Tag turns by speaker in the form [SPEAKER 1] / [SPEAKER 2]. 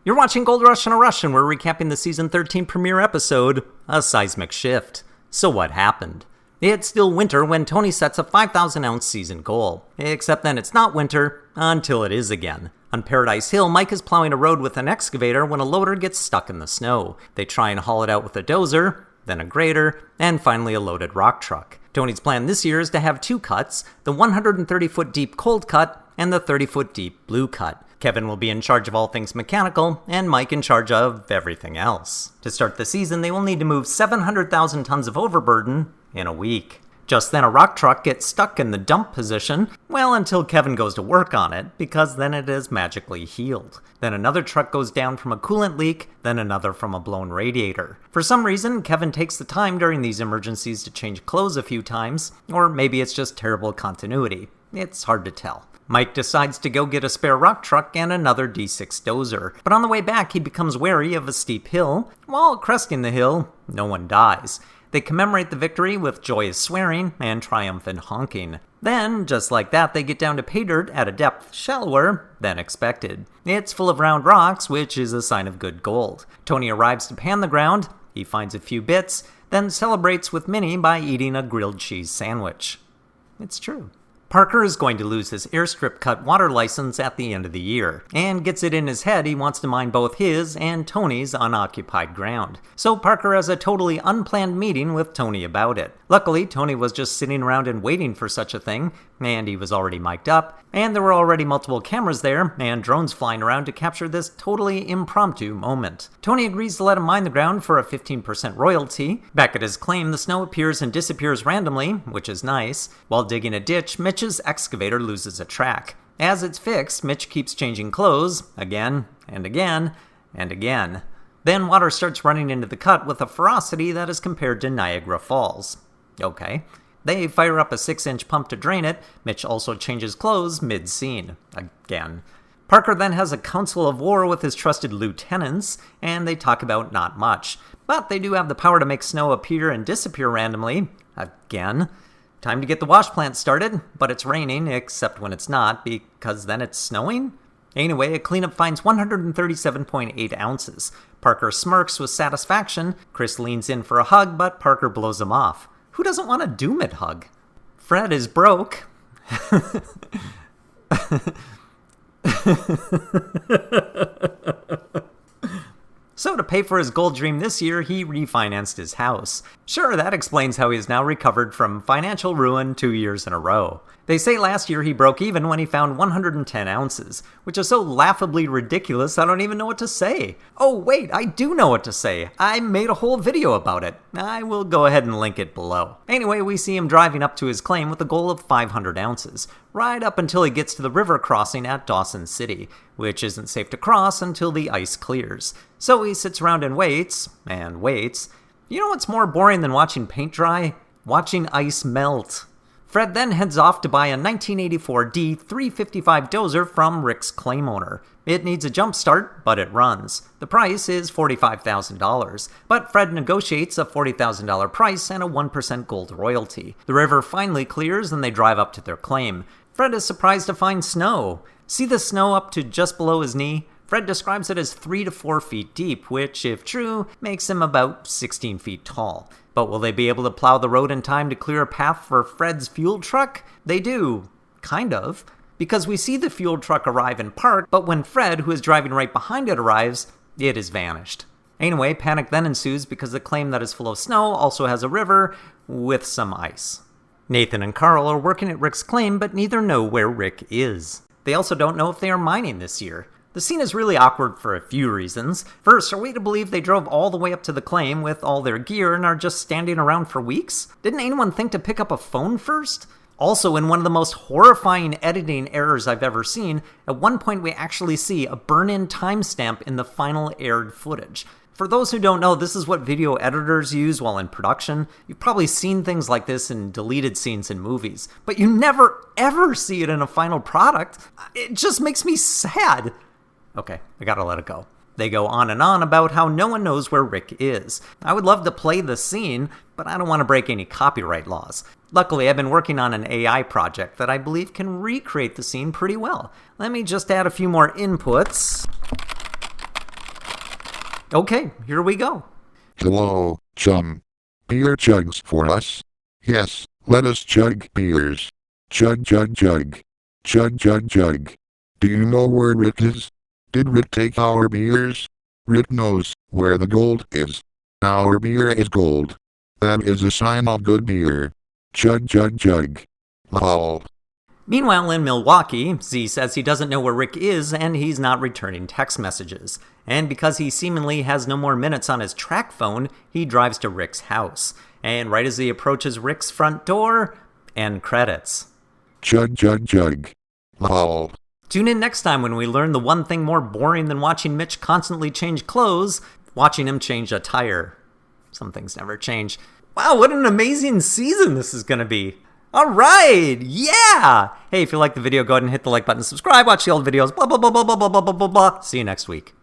[SPEAKER 1] You're watching Gold Rush in a Rush, and we're recapping the Season 13 premiere episode, A Seismic Shift. So what happened? It's still winter when Tony sets a 5,000-ounce season goal. Except then it's not winter, until it is again. On Paradise Hill, Mike is plowing a road with an excavator when a loader gets stuck in the snow. They try and haul it out with a dozer, then a grader, and finally a loaded rock truck. Tony's plan this year is to have two cuts, the 130-foot deep cold cut and the 30-foot deep blue cut. Kevin will be in charge of all things mechanical, and Mike in charge of everything else. To start the season, they will need to move 700,000 tons of overburden in a week. Just then a rock truck gets stuck in the dump position, well, until Kevin goes to work on it, because then it is magically healed. Then another truck goes down from a coolant leak, then another from a blown radiator. For some reason, Kevin takes the time during these emergencies to change clothes a few times, or maybe it's just terrible continuity. It's hard to tell. Mike decides to go get a spare rock truck and another D6 dozer, but on the way back he becomes wary of a steep hill. While cresting the hill, no one dies. They commemorate the victory with joyous swearing and triumphant honking. Then, just like that, they get down to pay dirt at a depth shallower than expected. It's full of round rocks, which is a sign of good gold. Tony arrives to pan the ground, he finds a few bits, then celebrates with Minnie by eating a grilled cheese sandwich. It's true. Parker is going to lose his airstrip cut water license at the end of the year, and gets it in his head he wants to mine both his and Tony's unoccupied ground. So Parker has a totally unplanned meeting with Tony about it. Luckily, Tony was just sitting around and waiting for such a thing, and he was already mic'd up, and there were already multiple cameras there, and drones flying around to capture this totally impromptu moment. Tony agrees to let him mine the ground for a 15% royalty. Back at his claim, the snow appears and disappears randomly, which is nice. While digging a ditch, Mitch's excavator loses a track. As it's fixed, Mitch keeps changing clothes, again, and again, and again. Then water starts running into the cut with a ferocity that is compared to Niagara Falls. Okay. They fire up a 6-inch pump to drain it. Mitch also changes clothes mid-scene. Again. Parker then has a council of war with his trusted lieutenants, and they talk about not much. But they do have the power to make snow appear and disappear randomly. Again. Time to get the wash plant started, but it's raining, except when it's not, because then it's snowing? Anyway, a cleanup finds 137.8 ounces. Parker smirks with satisfaction. Chris leans in for a hug, but Parker blows him off. Who doesn't want a doom it hug? Fred is broke. So to pay for his gold dream this year, he refinanced his house. Sure, that explains how he is now recovered from financial ruin 2 years in a row. They say last year he broke even when he found 110 ounces, which is so laughably ridiculous I don't even know what to say. Oh wait, I do know what to say. I made a whole video about it. I will go ahead and link it below. Anyway, we see him driving up to his claim with a goal of 500 ounces, right up until he gets to the river crossing at Dawson City, which isn't safe to cross until the ice clears. So he sits around and waits, and waits. You know what's more boring than watching paint dry? Watching ice melt. Fred then heads off to buy a 1984 D355 dozer from Rick's claim owner. It needs a jump start, but it runs. The price is $45,000, but Fred negotiates a $40,000 price and a 1% gold royalty. The river finally clears and they drive up to their claim. Fred is surprised to find snow. See the snow up to just below his knee? Fred describes it as 3 to 4 feet deep, which, if true, makes him about 16 feet tall. But will they be able to plow the road in time to clear a path for Fred's fuel truck? They do. Kind of. Because we see the fuel truck arrive and park, but when Fred, who is driving right behind it, arrives, it is vanished. Anyway, panic then ensues because the claim that is full of snow also has a river with some ice. Nathan and Carl are working at Rick's claim, but neither know where Rick is. They also don't know if they are mining this year. The scene is really awkward for a few reasons. First, are we to believe they drove all the way up to the claim with all their gear and are just standing around for weeks? Didn't anyone think to pick up a phone first? Also, in one of the most horrifying editing errors I've ever seen, at one point we actually see a burn-in timestamp in the final aired footage. For those who don't know, this is what video editors use while in production. You've probably seen things like this in deleted scenes in movies, but you never ever see it in a final product. It just makes me sad. Okay, I gotta let it go. They go on and on about how no one knows where Rick is. I would love to play the scene, but I don't want to break any copyright laws. Luckily, I've been working on an AI project that I believe can recreate the scene pretty well. Let me just add a few more inputs. Okay, here we go.
[SPEAKER 2] Hello, chum. Beer jugs for us? Yes, let us chug beers. Chug, chug, chug. Chug, chug, chug. Do you know where Rick is? Did Rick take our beers? Rick knows where the gold is. Our beer is gold. That is a sign of good beer. Chug, chug, chug. Lol.
[SPEAKER 1] Meanwhile, in Milwaukee, Z says he doesn't know where Rick is and he's not returning text messages. And because he seemingly has no more minutes on his track phone, he drives to Rick's house. And right as he approaches Rick's front door, end credits.
[SPEAKER 2] Chug, chug, chug. Lol.
[SPEAKER 1] Tune in next time when we learn the one thing more boring than watching Mitch constantly change clothes, watching him change a tire. Some things never change. Wow, what an amazing season this is going to be. All right, yeah! Hey, if you like the video, go ahead and hit the like button, subscribe, watch the old videos, blah, blah, blah, blah, blah, blah, blah, blah, blah. See you next week.